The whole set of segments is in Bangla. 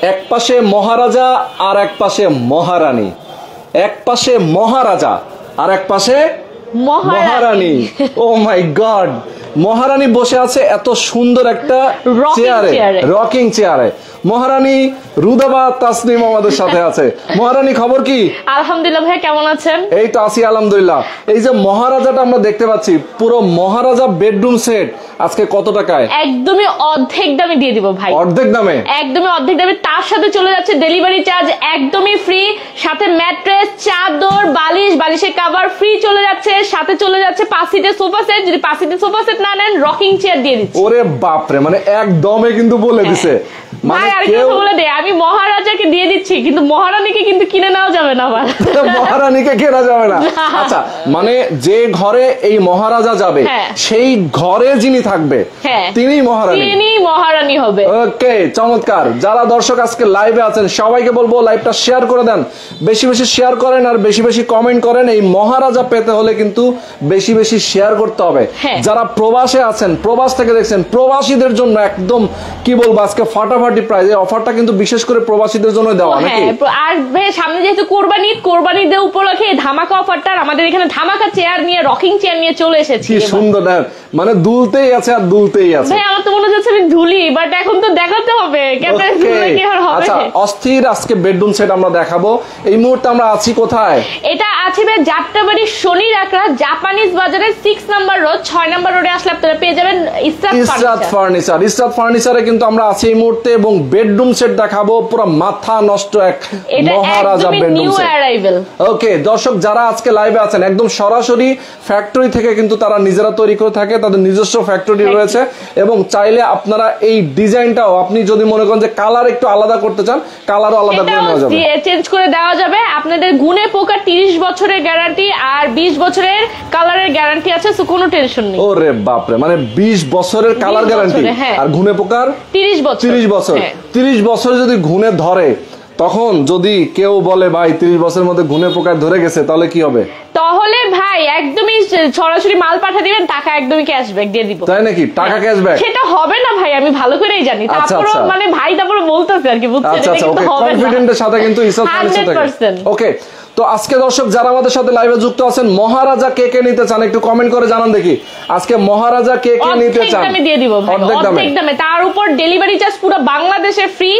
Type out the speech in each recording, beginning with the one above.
এক পাশে মহারাজা আর এক পাশে মহারানী, এক পাশে মহারাজা আর এক পাশে মহারানী। ও মাই গড, মহারানী বসে আছে এত সুন্দর একটা চেয়ারে, রকিং চেয়ারে। মহারানী রুদাবা তাসনিম আমাদের সাথে আছে। মহারানী খবর কি? আলহামদুলিল্লাহ ভাই, কেমন আছেন? এই তো আছি আলহামদুলিল্লাহ। এই যে মহারাজাটা আমরা দেখতে পাচ্ছি, পুরো মহারাজা বেডরুম সেট আজকে কত টাকায়? একদমই অর্ধেক দামে দিয়ে দিব ভাই। অর্ধেক দামে? একদমই অর্ধেক দামে। তার সাথে চলে যাচ্ছে ডেলিভারি চার্জ একদমই ফ্রি, সাথে ম্যাট্রেস, চাদর, বালিশ, বালিশের কভার ফ্রি চলে যাচ্ছে, সাথে চলে যাচ্ছে 5 সিটের সোফা সেট। যদি 5 সিটের সোফা সেট না নেন, রকিং চেয়ার দিয়ে দিচ্ছি। ওরে বাপরে, মানে একদমে কিন্তু বলে দিছে। মানে কেউ বলে দে আমি মহারাজাকে দিয়ে দিচ্ছি, কিন্তু মহারানীকে কিন্তু কিনে নেওয়া যাবে না। মহারানীকে কেনা যাবে না। আচ্ছা, মানে যে ঘরে এই মহারাজা যাবে সেই ঘরে যিনি থাকবে তিনি মহারানী হবে। ওকে, চমৎকার। যারা দর্শক আজকে লাইভে আছেন সবাইকে বলবো লাইভটা শেয়ার করে দেন, বেশি বেশি শেয়ার করেন আর বেশি বেশি কমেন্ট করেন। এই মহারাজা পেতে হলে কিন্তু বেশি বেশি শেয়ার করতে হবে। যারা প্রবাসে আছেন, প্রবাস থেকে দেখছেন, প্রবাসীদের জন্য একদম কি বলবো আজকে ফাটাফাটি প্রাইস। এই অফারটা কিন্তু বিশেষ করে প্রবাসীদের জন্য দেওয়া নাকি? আর সামনে যেহেতু কোরবানি ঈদ উপলক্ষে ধামাকা অফারটা, আমাদের এখানে ধামাকা চেয়ার নিয়ে, রকিং চেয়ার নিয়ে চলে এসেছি। কি সুন্দর, মানে দুলতেই আছে আর দুলতেই আছে। ভাই আমার তো মনে হচ্ছে আমি ধুলি, বাট এখন তো দেখাতে হবে ক্যামেরায় ধুলে কি আর হবে। আচ্ছা, অস্থির আজকে বেডরুম সেট আমরা দেখাবো। এই মুহূর্তে আমরা আছি কোথায়? এটা আছে ভাই যাত্রাবাড়ি শনি রাকড়া জাপানিজ বাজারে 6 নাম্বার রোড, 6 নাম্বার রোডে আসলে আপনারা পেয়ে যাবেন ইসরাত ফার্নিচার। ইসরাত ফার্নিচারে কিন্তু আমরা আছি এই মুহূর্তে এবং বেডরুম সেট দেখাবো। পুরো মাথা নষ্ট এক মহারাজা বেডরুম সেট। ওকে দর্শক, যারা আজকে লাইভে আছেন একদম সরাসরি ফ্যাক্টরি থেকে কিন্তু তারা নিজেরা তৈরি করে থাকে, তাদের নিজস্ব ফ্যাক্টরি রয়েছে। এবং চাইলে আপনারা এই ডিজাইনটাও আপনি যদি মনে করেন যে কালার একটু আলাদা করতে চান, কালারও আলাদা করে নেওয়া যাবে, চেঞ্জ করে দেওয়া যাবে। আপনাদের গুণে পোকা 30 বছরের গ্যারান্টি আর 20 বছরের কালারের গ্যারান্টি আছে, সো কোনো টেনশন নেই। ওরে বাপরে, মানে 20 বছরের কালার গ্যারান্টি আর গুণে পোকার 30 বছর। 30 বছর যদি গুণে ধরে, তখন যদি কেউ বলে ভাই 30 বছরের মধ্যে গুণে পোকায় ধরে গেছে, তাহলে কি হবে? তাহলে ভাই একদমই সরাসরি মাল পাঠিয়ে দিবেন, টাকা একদমই ক্যাশব্যাক দিয়ে দিব। তাই নাকি? টাকা ক্যাশব্যাক সেটা হবে না ভাই, আমি ভালো করেই জানি। তারপর মানে ভাই তারপর বলতেছে আর কি, বুঝছেন? আচ্ছা আচ্ছা, ওকে, কনফিডেন্টের সাথে কিন্তু ইসরাত ফার্নিচার থাকে। ওকে, তো আজকে দর্শক যারা আমাদের সাথে লাইভে যুক্ত আছেন, মহারাজা কে কে নিতে চান একটু কমেন্ট করে জানান দেখি। আজকে মহারাজা কে কে নিতে চান? আমি দিয়ে দিব ভাই, অর্ধেক দামে। তার উপর ডেলিভারি চার্জ পুরো বাংলাদেশে ফ্রি,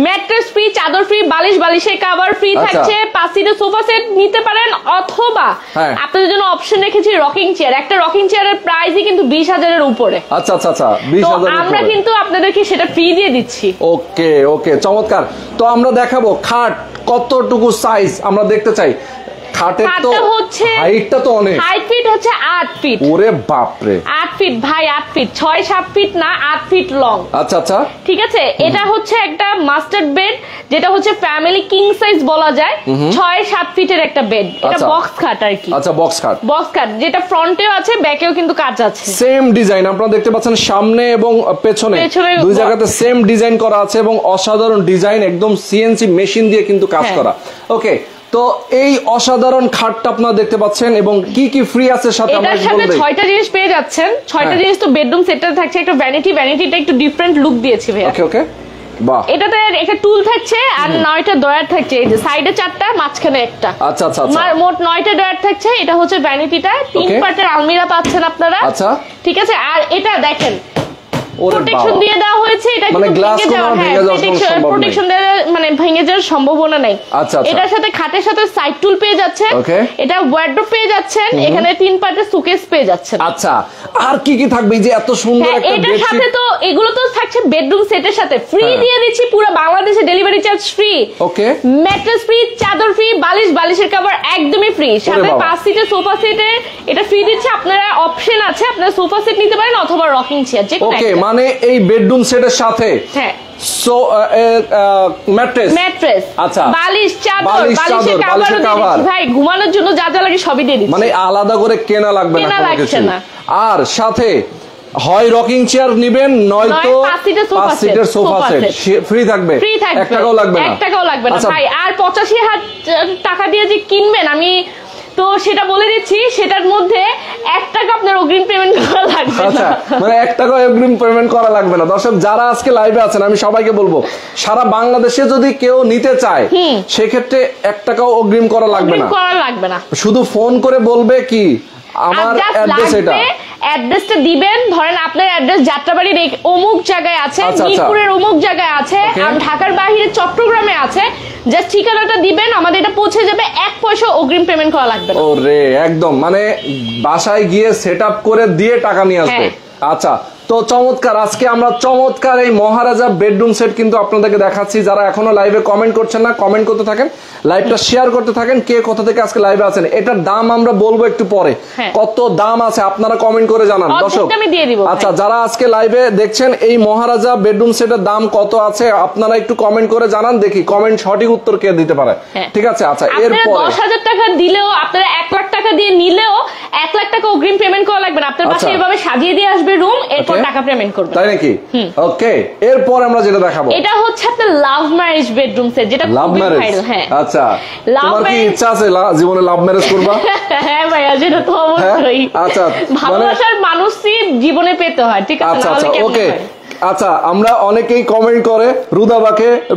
ম্যাট্রেস ফ্রি, চাদর ফ্রি, বালিশ, বালিশের কভার ফ্রি থাকছে। 5 সিটের সোফা সেট নিতে পারেন, অথবা আপনাদের জন্য অপশন রেখেছি রকিং চেয়ার। একটা রকিং চেয়ারের প্রাইসই কিন্তু 20,000 এর উপরে। আচ্ছা আচ্ছা আচ্ছা, 20,000 আমরা কিন্তু আপনাদেরকে সেটা ফ্রি দিয়ে দিচ্ছি। ওকে ওকে, চমৎকার। তো আমরা দেখাবো খাট কতটুকু সাইজ আমরা দেখতে চাই। খাটের তো হচ্ছে হাইটটা তো অনেক, হাইট ফিট হচ্ছে 8 ফিট। ওরে বাপরে, 8 ফিট ভাই, 8 ফিট, 6-7 ফিট না, 8 ফিট লং। আচ্ছা আচ্ছা, ঠিক আছে। এটা হচ্ছে একটা মাস্টার্ড বেড, যেটা হচ্ছে ফ্যামিলি কিং সাইজ বলা যায়। 6-7 ফিটের একটা বেড। এটা বক্স খাট আর কি। আচ্ছা, বক্স খাট যেটা ফ্রন্টেও আছে, ব্যাকেও কিন্তু কাজ আছে। সেম ডিজাইন আপনারা দেখতে পাচ্ছেন, সামনে এবং পেছনে দুই জায়গাতে সেম ডিজাইন করা আছে এবং অসাধারণ ডিজাইন, একদম সিএনসি মেশিন দিয়ে কিন্তু কাজ করা। ওকে, তো এই অসাধারণ খাটটা আপনারা দেখতে পাচ্ছেন এবং কি কি ফ্রি আছে সাথে আমরা বলবো। এটার সাথে 6টা জিনিস পেয়ে যাচ্ছেন। 6টা জিনিস তো বেডরুম সেটটাতে থাকছে। একটা ভ্যানিটিটা একটু ডিফারেন্ট লুক দিয়েছি ভাই। ওকে ওকে, বাহ। এটাতে একটা টুল থাকছে আর 9টা ডয়ার থাকছে। এই যে সাইডে 4টা, মাঝখানে একটা। আচ্ছা আচ্ছা আচ্ছা, মোট 9টা ডয়ার থাকছে। এটা হচ্ছে ভ্যানিটিটা। 3 পার্টের আলমিরা পাচ্ছেন আপনারা। আচ্ছা, ঠিক আছে। আর এটা দেখেন প্রোটেকশন দিয়ে দেওয়া হয়েছে। এটা মানে গ্লাস প্রোটেকশন দেওয়া, মানে ভেঙে যাওয়ার সম্ভাবনা নাই। আচ্ছা, এটার সাথে খাটের সাথে সাইড টুল পেয়ে যাচ্ছেন। এটা ওয়ার্ডরোব পেয়ে যাচ্ছেন। এখানে 3 পার্টের সুকেস পেয়ে যাচ্ছেন। আচ্ছা, আর কি কি থাকবে? যে এত সুন্দর একটা বেডশিট, এটার সাথে তো এগুলো তো থাকছে বেডরুম সেটের সাথে ফ্রি দিয়ে দিচ্ছি। পুরো বাংলাদেশে ডেলিভারি চার্জ ফ্রি। ওকে, ম্যাট্রেস ফ্রি, চাদর ফ্রি, বালিশ, বালিশের কভার একদমই ফ্রি। সাথে 5 সিটের সোফা সেটে এটা ফ্রি দিচ্ছে। আপনারা অপশন আছে, আপনারা সোফা সেট নিতে পারেন অথবা রকিং চেয়ার, যে কোনো একটা। ওকে, মানে এই বেডরুম সেটের সাথে সো ম্যাট্রেস, আচ্ছা, বালিশ, চাদর, বালিশের কভার, ভাই ঘুমানোর জন্য যা যা লাগে সবই দিয়ে দিচ্ছি। মানে আলাদা করে কেনা লাগবে না। আর সাথে হয় রকিং চেয়ার নিবেন, নয়তো 5 সিটের সোফা সেট ফ্রি থাকবে। 1 টাকাও লাগবে না, 1 টাকাও লাগবে না ভাই। আর 85,000 টাকা দিয়ে যে কিনবেন, আমি তো সেটা বলে দিচ্ছি, সেটার মধ্যে 1 টাকা আপনার অগ্রিম পেমেন্ট করা লাগবে না। আচ্ছা, মানে 1 টাকা অগ্রিম পেমেন্ট করা লাগবে না। দর্শক যারা আজকে লাইভে আছেন আমি সবাইকে বলবো সারা বাংলাদেশে যদি কেউ নিতে চায় সেক্ষেত্রে 1 টাকাও অগ্রিম করা লাগবে না, শুধু ফোন করে বলবে কি আমার অ্যাড্রেস, এটা অ্যাড্রেসটা দিবেন। ধরেন আপনার অ্যাড্রেস যাত্রাবাড়ির অমুক জায়গায় আছে, মিরপুরের অমুক জায়গায় আছে, আর ঢাকার বাইরে চট্টগ্রামে আছে, জাস্ট ঠিকানাটা দিবেন, আমাদের এটা পৌঁছে যাবে, 1 পয়সা অগ্রিম পেমেন্ট করা লাগবে না। ওরে একদম মানে বাসায় গিয়ে সেটআপ করে দিয়ে টাকা নিয়ে আসবে। আচ্ছা, তো চমৎকার, আজকে আমরা চমৎকার এই মহারাজা বেডরুম সেট কিন্তু আপনাদেরকে দেখাচ্ছি। যারা এখনো লাইভে কমেন্ট করছেন না, কমেন্ট করতে থাকেন, লাইভটা শেয়ার করতে থাকেন, কে কোথা থেকে আজকে লাইভে আছেন। এটার দাম আমরা বলবো একটু পরে, কত দাম আছে আপনারা কমেন্ট করে জানান দর্শক। আচ্ছা, যারা আজকে লাইভে দেখছেন এই মহারাজা বেডরুম সেটের দাম কত আছে আপনারা একটু কমেন্ট করে জানান, দেখি কমেন্ট সঠিক উত্তর কে দিতে পারে। ঠিক আছে, আচ্ছা এরপর 10,000 টাকা দিলেও, আপনারা 1 লাখ টাকা দিয়ে নিলেও 1 লাখ টাকা অগ্রিম পেমেন্ট করা লাগবে না। আপনার বাসায় এভাবে সাজিয়ে দিয়ে আসবে রুম, এরপর টাকা পেমেন্ট করবেন, তাই নাকি? ওকে, এরপর আমরা যেটা দেখাবো এটা হচ্ছে আপনার লাভ ম্যারেজ বেডরুম সেট, যেটা লাভ ম্যারেজ। আচ্ছা, তোমার কি ইচ্ছা আছে জীবনে লাভ ম্যারেজ করবা? হ্যাঁ ভাইয়া, যেটা তো অবশ্যই। আচ্ছা, ভালোবাসার মানুষই জীবনে পেতে হয়, ঠিক আছে? আচ্ছা, ওকে। আচ্ছা, আমরা অনেকেই কমেন্ট করে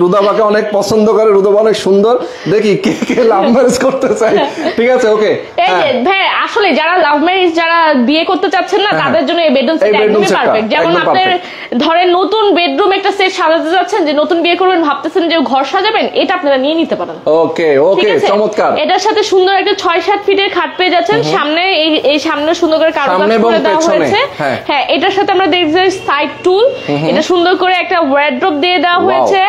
রুদাবাকে অনেক পছন্দ করে, রুদাবা অনেক সুন্দর, দেখি কে কে লাভ ম্যারেজ করতে চায়। ঠিক আছে, ওকে। এই যে ভাই, আসলে যারা লাভ ম্যারেজ, যারা বিয়ে করতে চাচ্ছেন না, তাদের জন্য এই বেডরুম সেট একদমই পারফেক্ট। যেমন আপনার ধরেন নতুন বেডরুম একটা সেট সাজাতে যাচ্ছেন, যে নতুন বিয়ে করবেন, ভাবতেছেন যে ঘর সাজাবেন, এটা আপনারা নিয়ে নিতে পারেন। ওকে, চমৎকার। এটার সাথে সুন্দর একটা 6-7 ফিটের খাট পেয়ে যাচ্ছেন, সামনে এই সামনে সুন্দর করে কারুকাজ করে দেওয়া হয়েছে। হ্যাঁ, এটার সাথে আমরা দেখছি সাইড টুল, এটা সুন্দর করে একটা ওয়ার্ড্রপ দিয়ে দেওয়া হয়েছে।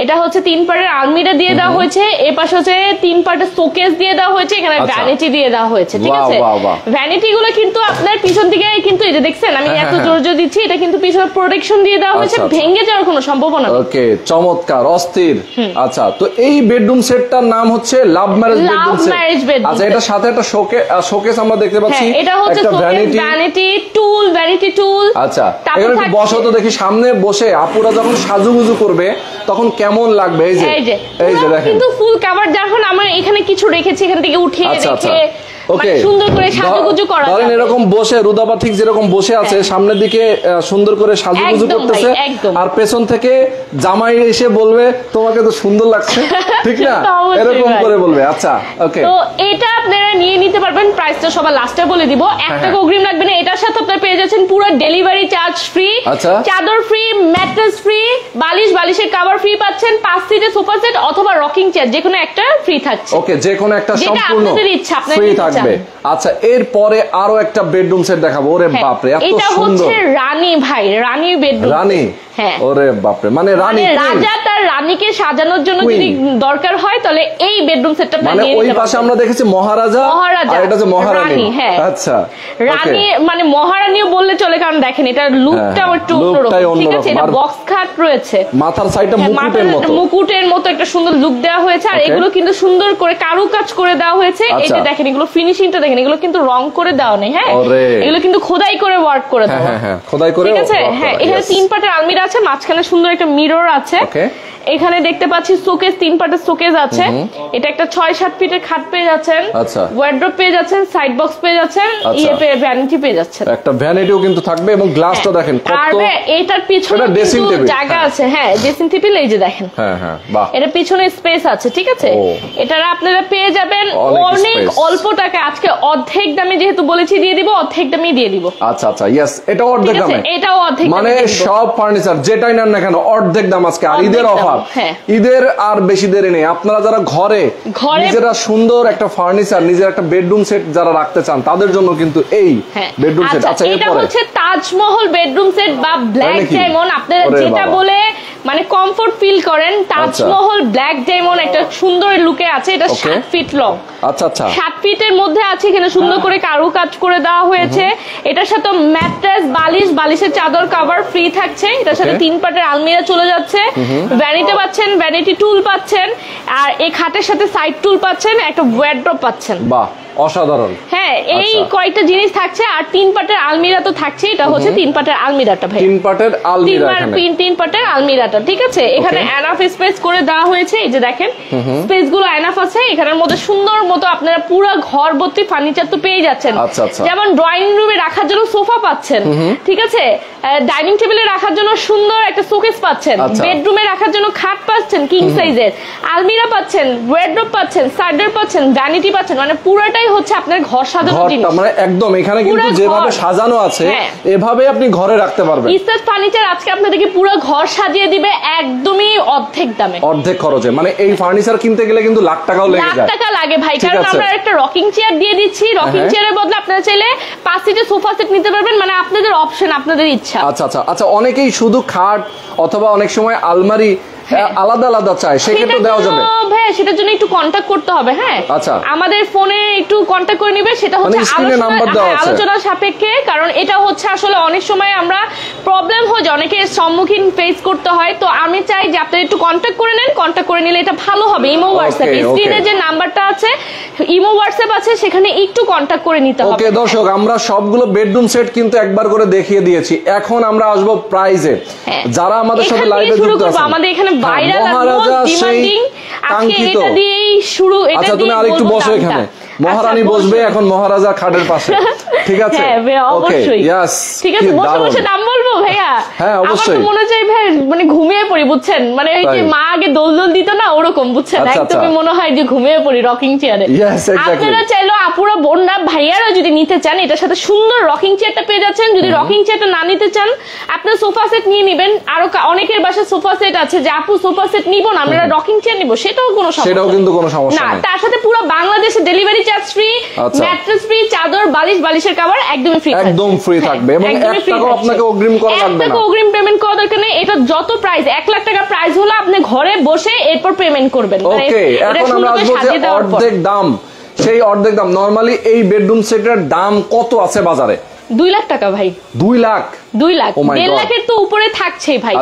এটা হচ্ছে 3 পার্টের আলমিরা দিয়ে দেওয়া হয়েছে, এই পাশে হচ্ছে 3 পার্টের শোকেস দিয়ে দেওয়া হয়েছে, এখানে ভ্যানিটি দিয়ে দেওয়া হয়েছে। ঠিক আছে, ভ্যানিটি গুলো কিন্তু আপনার পিছন দিকে কিন্তু এই যে দেখছেন আমি এত জোর জোর দিচ্ছি, এটা কিন্তু পিছনে প্রোটেকশন দিয়ে দেওয়া হয়েছে, ভেঙে যাওয়ার কোনো সম্ভাবনা নেই। ওকে, চমৎকার, অস্থির। আচ্ছা, তো এই বেডরুম সেটটার নাম হচ্ছে লাভ ম্যারেজ বেডরুম সেট। আচ্ছা, এটার সাথে একটা শোকেস আমরা দেখতে পাচ্ছি, এটা হচ্ছে ভ্যানিটি টুল। আচ্ছা, এখানে একটু বসো তো দেখি, সামনে বসে আপুরা যখন সাজুগুজু করবে তখন কেমন লাগবে। এই যে দেখেন কিন্তু ফুল কভার, যখন আমরা এখানে কিছু রেখেছি এখান থেকে উঠিয়ে রেখে সুন্দর করে সাজুগুজু করা। ধরেন এরকম বসে রুদাবা ঠিক যেরকম বসে আছে, সামনের দিকে সুন্দর করে সাজুগুজু করতেছে, আর পেছন থেকে জামাই এসে বলবে তোমাকে তো সুন্দর লাগছে, ঠিক না? এরকম করে বলবে। আচ্ছা, ওকে, তো এটা আপনারা নিয়ে নিতে পারবেন। প্রাইসটা সবার লাস্টে বলে দিব, 1 টাকা অগ্রিম লাগবে না। এটার সাথে আপনারা পেয়ে যাচ্ছেন পুরো ডেলিভারি চার্জ ফ্রি, চাদর ফ্রি, ম্যাট্রেস ফ্রি, বালিশের কভার ফ্রি পাচ্ছেন, 5 সিটের সোফা সেট অথবা রকিং চেয়ার যে কোনো একটা ফ্রি থাকছে। ওকে, যে কোনো একটা সম্পূর্ণ আপনাদের ইচ্ছা, ফ্রি থাকবে। আচ্ছা, এরপরে আরো একটা বেডরুম সেট দেখাবো। ওরে বাপরে, এত সুন্দর! এটা হচ্ছে রানী ভাই, রানী বেডরুম। রানী? হ্যাঁ। ওরে বাপরে, মানে রানী, রাজা তার রানীকে সাজানোর জন্য যদি দরকার হয় তাহলে এই বেডরুম সেটটা আপনি নিয়ে নিতে পারেন। ওই পাশে আমরা দেখেছি মহারাজা, আর এটা হচ্ছে মহারানী। হ্যাঁ, আচ্ছা, রানী মানে মহারানীও বললে চলে, কারণ দেখেন এটা লুকটা একটু অন্যরকম। ঠিক আছে, এটা বক্স খাট রয়েছে, মাথার সাইডটা মুকুটের মতো একটা সুন্দর লুক দেওয়া হয়েছে, আর এগুলো কিন্তু সুন্দর করে কারুকাজ করে দেওয়া হয়েছে। এই যে দেখেন, এগুলো ফিনিশিংটা দেখেন, এগুলো কিন্তু রং করে দেওয়া নেই। হ্যাঁ, এগুলো কিন্তু খোদাই করে ওয়ার্ক করে দেওয়া। হ্যাঁ, খোদাই করে। ঠিক আছে, হ্যাঁ, এখানে 3 পার্টের আলমিরা আছে, মাঝখানে সুন্দর একটা মিরর আছে। এখানে দেখতে পাচ্ছি শোকেস, 3 পার্টের শোকেস আছে। এটা একটা 6-7 ফিটের খাট পেয়ে যাচ্ছেন, ওয়ার্ড্রপ পেয়ে যাচ্ছেন, সাইড বক্স পেয়ে যাচ্ছেন, ভ্যানিটি পেয়ে যাচ্ছেন। একটা ভ্যানিটিও কিন্তু থাকবে, এবং গ্লাসটা দেখেন কত। আর এটার পিছনে কিন্তু জায়গা আছে। হ্যাঁ, ড্রেসিং টেবিল, এই যে দেখেন। হ্যাঁ, বাহ, এটা পিছনে স্পেস আছে। ঠিক আছে, এটা আপনারা পেয়ে যাবেন অনেক অল্প টাকা। আজকে অর্ধেক দামে যেহেতু বলেছি দিয়ে দিব, অর্ধেক দামে দিয়ে দিব। আচ্ছা, ইয়েস, এটা অর্ধেক দামে, এটাও অর্ধেক, মানে সব ফার্নিচার যেটাই নেন না কেন অর্ধেক দাম আজকে। আর ঈদের অফার, ঈদের আর বেশি দেরি নেই। আপনারা যারা ঘরে নিজেরা সুন্দর একটা ফার্নিচার, নিজের একটা বেডরুম সেট যারা রাখতে চান, তাদের জন্য কিন্তু এই বেডরুম সেট। আচ্ছা, এটা হচ্ছে তাজমহল বেডরুম সেট বা ব্ল্যাক ডায়মন্ড, আপনারা যেটা বলে মানে কমফোর্ট ফিল করেন। তাজমহল ব্ল্যাক ডায়মন্ড একটা সুন্দর লুকে আছে। এটা 7 ফিট লং। আচ্ছা, 7 ফিটের মধ্যে আছে, এখানে সুন্দর করে কারুকাজ করে দেওয়া হয়েছে। এটার সাথে ম্যাট্রেস, বালিশের চাদর কভার ফ্রি থাকছে। এটার সাথে 3 পার্টের আলমিরা চলে যাচ্ছে, ভ্যানিটি পাচ্ছেন, ভ্যানিটি টুল পাচ্ছেন, আর এই খাটের সাথে সাইড টুল পাচ্ছেন, একটা ওয়ার্ড্রপ পাচ্ছেন। বাহ, অসাধারণ। হ্যাঁ, এই কয়টা জিনিস থাকছে। আর 3 পাটের আলমিরা তো থাকছে। এটা হচ্ছে 3 পাটের আলমিরাটা ভাই, 3 পাটের আলমিরা, 3 পাটের আলমিরাটা, ঠিক আছে। এখানে এনাফ স্পেস করে দেওয়া হয়েছে, এই যে দেখেন স্পেস গুলো এনাফ আছে। এখানের মধ্যে সুন্দর মতো আপনারা পুরো ঘর ভর্তি ফার্নিচার তো পেয়ে যাচ্ছেন। যেমন ড্রয়িং রুমে রাখার জন্য সোফা পাচ্ছেন, ঠিক আছে, ডাইনিং টেবিলে রাখার জন্য সুন্দর একটা শোকেস পাচ্ছেন, বেডরুমে রাখার জন্য খাট পাচ্ছেন কিং সাইজের, আলমিরা পাচ্ছেন, ওয়ারড্রোব পাচ্ছেন, সাইডার পাচ্ছেন, ভ্যানিটি পাচ্ছেন। মানে পুরোটাই হচ্ছে আপনার ঘর সাজানোর জিনিস। মানে একদম এখানে কিন্তু যেভাবে সাজানো আছে এভাবে আপনি ঘরে রাখতে পারবেন। ইসরাত ফার্নিচার আজকে আপনাদেরকে পুরো ঘর সাজিয়ে দিবে একদমই অর্ধেক দামে, অর্ধেক খরচে। মানে এই ফার্নিচার কিনতে গেলে কিন্তু লাখ টাকাও লেগে যায়, লাখ টাকা লাগে ভাই। কারণ আমরা একটা রকিং চেয়ার দিয়ে দিচ্ছি, রকিং চেয়ারের বদলে আপনারা চাইলে 5 সিটের সোফা সেট নিতে পারবেন। মানে আপনাদের অপশন, আপনাদের ইচ্ছা। আচ্ছা আচ্ছা আচ্ছা, অনেকেই শুধু খাট অথবা অনেক সময় আলমারি আলাদা আলাদা চাই, সেক্ষেত্রে দেওয়া যাবে ভাই। সেটার জন্য একটু কন্টাক্ট করতে হবে। হ্যাঁ, আচ্ছা, আমাদের ফোনে একটু কন্টাক্ট করে নিবে। সেটা হচ্ছে আলোচনা সাপেক্ষে। কারণ এটা হচ্ছে আসলে অনেক সময় আমরা প্রবলেম হয় যে অনেকের সম্মুখীন ফেস করতে হয়। তো আমি চাই যে আপনারা একটু কন্টাক্ট করে নেন। কন্টাক্ট করে নিলে এটা ভালো হবে। ইমো হোয়াটসঅ্যাপ, স্ক্রিনে যে নাম্বারটা আছে ইমো হোয়াটসঅ্যাপ আছে, সেখানে একটু কন্টাক্ট করে নিতে হবে। ওকে দর্শক, আমরা সবগুলো বেডরুম সেট কিন্তু একবার করে দেখিয়ে দিয়েছি। এখন আমরা আসবো প্রাইজে। যারা আমাদের সাথে লাইভে যুক্ত আছেন, আমাদের এখানে মহারাজা সেই কাঙ্ক্ষিত। আচ্ছা, তুমি আরেকটু বসো এখানে, মহারানী বসবে এখন মহারাজা খাটের পাশে, ঠিক আছে? অবশ্যই, ঠিক আছে। বসে বসে দাম বলবো ভাইয়া? হ্যাঁ অবশ্যই। মনে চাই ভাই মানে ঘুমিয়ে পড়ি, বুঝছেন? মানে ওই যে মা আগে দোল দিত না, ওরকম, বুঝছেন? একদমই মনে হয় যে ঘুমিয়ে পড়ি রকিং চেয়ারে। আপনারা চাইলো আপুরা বোনরা ভাইয়ারা যদি নিতে চান, এটার সাথে সুন্দর রকিং চেয়ারটা পেয়ে যাচ্ছেন। যদি রকিং চেয়ারটা না নিতে চান, আপনার সোফা সেট নিয়ে নেবেন। আরো অনেকের বাসায় সোফা সেট আছে যে আপু সোফা সেট নিব না, আমরা রকিং চেয়ার নিব, সেটাও কোনো সমস্যা, সেটাও কিন্তু কোনো সমস্যা না। তার সাথে পুরো বাংলাদেশে delivery charge free, mattress free, চাদর, বালিশ, বালিশের কভার একদমই ফ্রি, একদম ফ্রি থাকবে। এবং 1 টাকা আপনাকে অগ্রিম করা লাগবে না, 1 টাকা অগ্রিম পেমেন্ট করা দরকার নেই। এটা যত প্রাইস 1 লাখ টাকা প্রাইস হলো আপনি ঘরে বসে এরপর পেমেন্ট করবেন। ওকে, এখন আমরা আসবো যে অর্ধেক দাম। সেই অর্ধেক দাম নরমালি এই বেডরুম সেটের দাম কত আছে বাজারে? 2 লাখ টাকা ভাই। 2 লাখ 1.5 লাখের তো উপরে থাকছেই ভাই।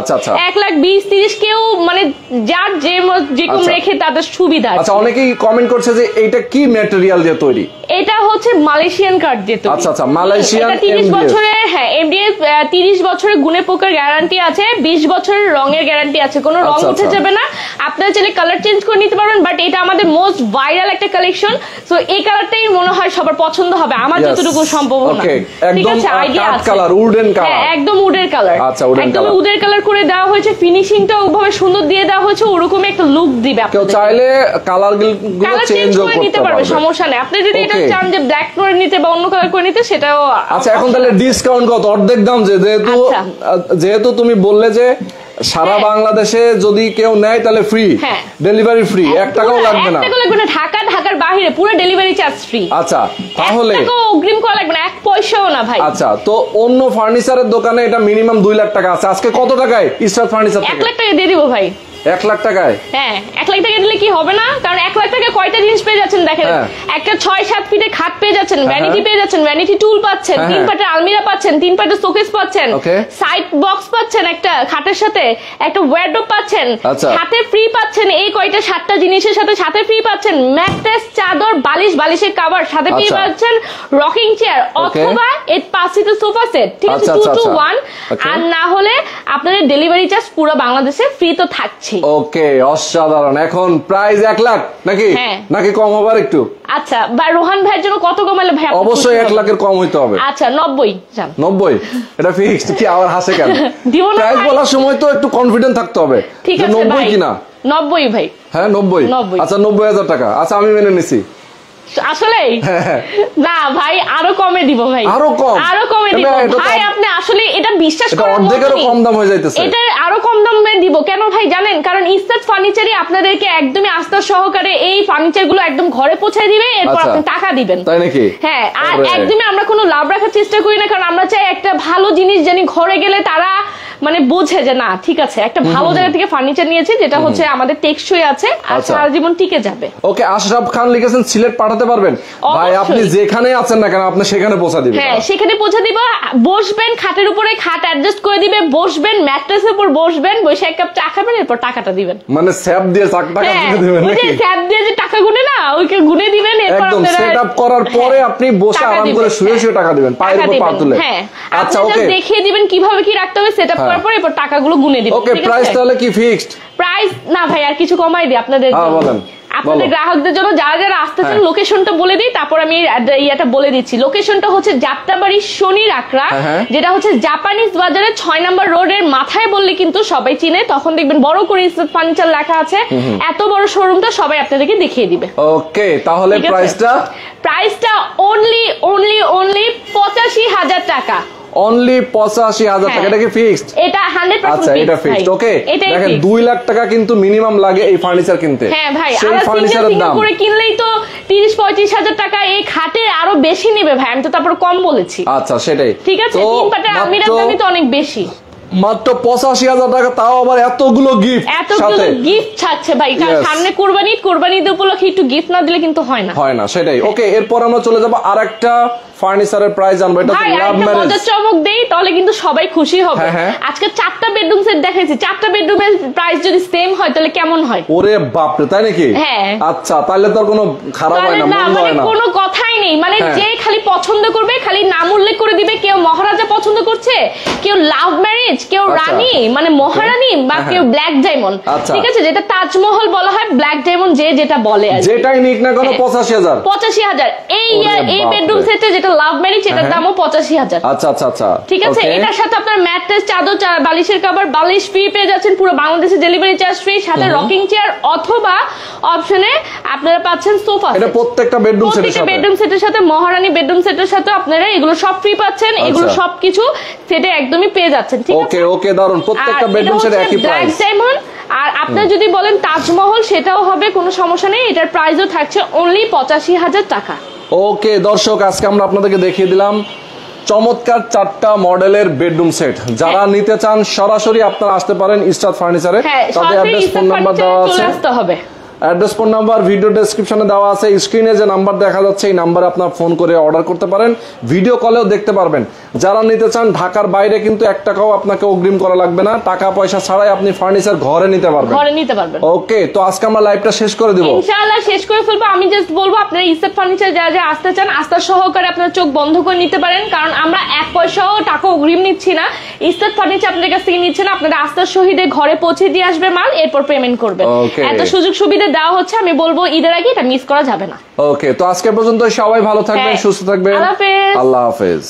1 লাখ 20-30 কেউ মানে যার যেরকম রেখে তাদের সুবিধা। আচ্ছা, অনেকেই কমেন্ট করছে যে এইটা কি ম্যাটেরিয়াল দিয়ে তৈরি? এটা হচ্ছে মালয়েশিয়ান কাঠ দিয়ে তৈরি। আচ্ছা আচ্ছা, মালয়েশিয়ান 30 বছরের, হ্যাঁ এমডিএফ 30 বছরের গুণে পোকার গ্যারান্টি আছে, 20 বছরের রঙের গ্যারান্টি আছে, কোনো রং উঠে যাবে না। আপনারা চাইলে কালার চেঞ্জ করে নিতে পারবেন। বাট এটা আমাদের মোস্ট ভাইরাল একটা কালেকশন, সো এই কালারটাই মনে হয় সবার পছন্দ হবে, আমার যতটুকু সম্ভব না। ঠিক আছে, আইডিয়া আছে। কালার উডেন কালার, একদম উডের কালার। আচ্ছা, একদম উডের কালার করে দেওয়া হয়েছে। ফিনিশিংটা ওভাবে সুন্দর দিয়ে দেওয়া হয়েছে, ওরকমই একটা লুক দিবে। কেউ চাইলে কালার গুলো চেঞ্জ করে নিতে পারবে, সমস্যা নেই। আপনি যদি এটা চান যে ব্ল্যাক করে নিতে বা অন্য কালার করে নিতে, সেটাও। আচ্ছা, এখন তাহলে ডিসকাউন্ট কত? অর্ধেক দাম, যেহেতু তুমি বললে যে সারা বাংলাদেশে যদি কেউ নেয় তাহলে ফ্রি ডেলিভারি, ফ্রি, 1 টাকাও লাগবে না। ঢাকার বাইরে পুরো ডেলিভারি চার্জ ফ্রি। আচ্ছা, তাহলে অগ্রিম করা লাগবে না, 1 পয়সাও না ভাই। আচ্ছা, তো অন্য ফার্নিচারের দোকানে এটা মিনিমাম 2 লাখ টাকা আছে, আজকে কত টাকায় ইসরাত ফার্নিচার থেকে? 1 লাখ টাকা দিয়ে দিব ভাই। 1 লাখ টাকায়? হ্যাঁ, 1 লাখ টাকা দিলে কি হবে না? কারণ 1 লাখ টাকা কয়টা জিনিস পেয়ে যাচ্ছেন দেখেন। একটা 6-7 ফিটের খাট পেয়ে যাচ্ছেন, ভ্যানিটি পেয়ে যাচ্ছেন, ভ্যানিটি টুল পাচ্ছেন, 3 পাটের আলমিরা পাচ্ছেন, 3 পাটের শোকেস পাচ্ছেন, সাইড বক্স পাচ্ছেন, একটা খাটের সাথে একটা ওয়ারড্রোব পাচ্ছেন, সাথে ফ্রি পাচ্ছেন এই কয়টা 7টা জিনিসের সাথে ফ্রি পাচ্ছেন ম্যাট্রেস, চাদর, বালিশ, বালিশের কভার, সাথে ফ্রি পাচ্ছেন রকিং চেয়ার অথবা এই 5 সিটের সোফা সেট, ঠিক আছে, 2 to 1। আর না হলে আপনাদের ডেলিভারি চার্জ পুরো বাংলাদেশে ফ্রি তো থাকছে। ওকে, অসাধারণ। এখন প্রাইস 1 লাখ নাকি কম হবে একটু? আচ্ছা, বা রোহান ভাইয়ের জন্য কত কমালে ভাই? অবশ্যই 1 লাখের কম হইতে হবে। আচ্ছা, 90 জান। 90 এটা ফিক্সড? কি আবার হাসে কেন? প্রাইস বলার সময় তো একটু কনফিডেন্ট থাকতে হবে যে 90 কিনা। 90 ভাই। হ্যাঁ 90। আচ্ছা, 90,000 টাকা। আচ্ছা, আমি মেনে নিছি। আসলে না ভাই, আরো কমে দিব ভাই, আরো কমে দিব ভাই। আপনি আসলে এটা বিশ্বাস করেন, অর্ধেকেরও কম দাম হয়ে যাইতেছে। এটা আরো কম দামে দিব কেন ভাই জানেন? কারণ ইসরাত ফার্নিচারই আপনাদেরকে একদমই আস্থা সহকারে এই ফার্নিচার গুলো একদম ঘরে পৌঁছে দিবে, এরপর আপনি টাকা দিবেন। তাই নাকি? হ্যাঁ, আর একদমই আমরা কোনো লাভ রাখার চেষ্টা করি না, কারণ আমরা চাই একটা ভালো জিনিস জানি ঘরে গেলে তারা মানে বুঝে যে না ঠিক আছে একটা ভালো জায়গা থেকে ফার্নিচার নিয়েছি যেটা হচ্ছে আমাদের টেকসই আছে আর সারা জীবন টিকে যাবে। ওকে, আশরাফ খান লিখেছেন সিলেট পাঠাতে পারবেন? ভাই আপনি যেখানে আছেন না কেন আপনি সেখানে পৌঁছা দিবেন। হ্যাঁ সেখানে পৌঁছা দিব, বসবেন খাটের উপরে, খাট অ্যাডজাস্ট করে দিবে, বসবেন ম্যাট্রেসের উপর বসবেন, বসে এক কাপ চা খাবেন, এরপর টাকাটা দিবেন। মানে স্যাপ দিয়ে টাকা দিবেন ওই যে স্যাপ দিয়ে যে টাকা গুনে না ওইকে গুনে দিবেন, এরপর একদম সেটআপ করার পরে আপনি বসে আরাম করে শুয়ে শুয়ে টাকা দিবেন, পায়ের উপর পা তুলে। হ্যাঁ আচ্ছা ওকে, দেখিয়ে দিবেন কিভাবে কি রাখতে হবে, সেটআপ করার পরে এরপর টাকাগুলো গুনে দিবেন। ওকে, প্রাইস তাহলে কি ফিক্সড? প্রাইস না ভাই আর কিছু কমাই দিই আপনাদের জন্য। হ্যাঁ বলেন। আপনাদের গ্রাহকদের জন্য যারা যারা আসতেছেন লোকেশনটা বলে দিই, তারপর আমি ইয়াটা বলে দিচ্ছি। লোকেশনটা হচ্ছে যাত্রাবাড়ি শনির আকরা, যেটা হচ্ছে জাপানিজ বাজারের 6 নম্বর রোডের মাথায় বললে কিন্তু সবাই চিনে, তখন দেখবেন বড় করে ইসরাত ফার্নিচার লেখা আছে। এত বড় শোরুমটা সবাই আপনাদেরকে দেখিয়ে দিবে। ওকে, তাহলে প্রাইসটা অনলি 85,000 টাকা। অনলি 85,000 টাকা। এটা কি ফিক্সড? এটা 100% আচ্ছা এটা ফিক্সড। ওকে, দেখেন 2 লাখ টাকা কিন্তু মিনিমাম লাগে এই ফার্নিচার কিনতে। হ্যাঁ ভাই, সেই ফার্নিচারের দাম করে কিনলেই তো 30-35,000 টাকা। এই খাটে আরো বেশি নেবে ভাই, আমি তো তারপর কম বলেছি। আচ্ছা সেটাই ঠিক আছে, তিন পাটের আলমিরার দামই তো অনেক বেশি। মাত্র 85,000 টাকা, তাও আবার এতগুলো গিফট ছাড়ছে ভাই। কারণ সামনে কুরবানি উপলক্ষে একটু গিফট না দিলে কিন্তু হয় না সেটাই। ওকে, এরপর আমরা চলে যাব আরেকটা ফার্নিচারের প্রাইস জানবো। এটা হচ্ছে লাভ ম্যারেজ। মজার চমক দেই তাহলে কিন্তু সবাই খুশি হবে। আজকে 4টা বেডরুম সেট দেখাইছি, 4টা বেডরুমের প্রাইস যদি সেম হয় তাহলে কেমন হয়? ওরে বাপ রে, তাই নাকি? হ্যাঁ। আচ্ছা, তাহলে তো কোনো খারাপ হয় না, মন্দ হয় না, কোনো কথাই নেই। মানে যে খালি পছন্দ করবে, খালি নাম উল্লেখ করে দিবে, কেউ মহারাজা পছন্দ করছে, কেউ লাভ ম্যারেজ, কেউ রানী মানে মহারানী, বা কেউ ব্ল্যাক ডায়মন্ড। ঠিক আছে, যেটা তাজমহল বলা হয়, ব্ল্যাক ডায়মন্ড যে যেটা বলে আর যেটাই নিক না কোনো 85,000। এই বেডরুম সেটে যেটা লাভ ম্যারেজ এটার দামও 85,000। আচ্ছা আচ্ছা আচ্ছা, ঠিক আছে। এটার সাথে আপনার ম্যাট্রেস, চাদর, বালিশের কভার, বালিশ ফ্রি পেয়ে যাচ্ছেন, পুরো বাংলাদেশে ডেলিভারি চার্জ ফ্রি, সাথে রকিং চেয়ার অথবা অপশনে আপনারা পাচ্ছেন সোফা। এটা প্রত্যেকটা বেডরুম সেটের সাথে মহারানী বেডরুম সেটের সাথে আপনারা এগুলো সব ফ্রি পাচ্ছেন। এগুলো সবকিছু সেটে একদমই পেয়ে যাচ্ছেন। ঠিক আছে, ওকে ওকে, দারুন। প্রত্যেকটা বেডরুম সেটে একই প্রাইস। আর আপনারা যদি বলেন তাজমহল, সেটাও হবে, কোনো সমস্যা নেই। এটার প্রাইসও থাকছে অনলি 85,000 টাকা। ওকে দর্শক, আজকে আমরা আপনাদেরকে দেখিয়ে দিলাম চমৎকার 4টা মডেলের বেডরুম সেট। যারা নিতে চান সরাসরি আপনারা আসতে পারেন ইসরাত ফার্নিচারে। তাদের অ্যাড্রেস, ফোন নাম্বার দেওয়া আছে। অ্যাড্রেস, ফোন নাম্বার ভিডিও ডেসক্রিপশনে দেওয়া আছে। স্ক্রিনে যে নাম্বার দেখা যাচ্ছে এই নাম্বারে আপনার ফোন করে অর্ডার করতে পারেন, ভিডিও কলেও দেখতে পারবেন। যারা নিতে চান ঢাকার বাইরে কিন্তু 1 টাকাও আপনাকে অগ্রিম করা লাগবে না, টাকা পয়সা ছাড়াই আপনি ফার্নিচার ঘরে নিতে পারবেন। ওকে, তো আজকে আমরা লাইভটা শেষ করে দেব, ইনশাআল্লাহ শেষ করে ফেলবো। আমি জাস্ট বলবো আপনারা ইসরাত ফার্নিচার যারা যারা আসতে চান, আস্থা সহকারে আপনারা চোখ বন্ধ করে নিতে পারেন, কারণ আমরা 1 পয়সাও টাকা অগ্রিম নিচ্ছি না। ইসরাত ফার্নিচার আপনাদের কাছ থেকে নিচ্ছে না, আপনারা আস্থার সহিতে ঘরে পৌঁছে দিয়ে আসবে মাল, এরপর পেমেন্ট করবেন। এত সুযোগ সুবিধা দেওয়া হচ্ছে, আমি বলবো ঈদের আগে এটা মিস করা যাবে না। ওকে, তো আজকে পর্যন্ত সবাই ভালো থাকবেন, সুস্থ থাকবেন। আল্লাহ হাফেজ। আল্লাহ হাফেজ।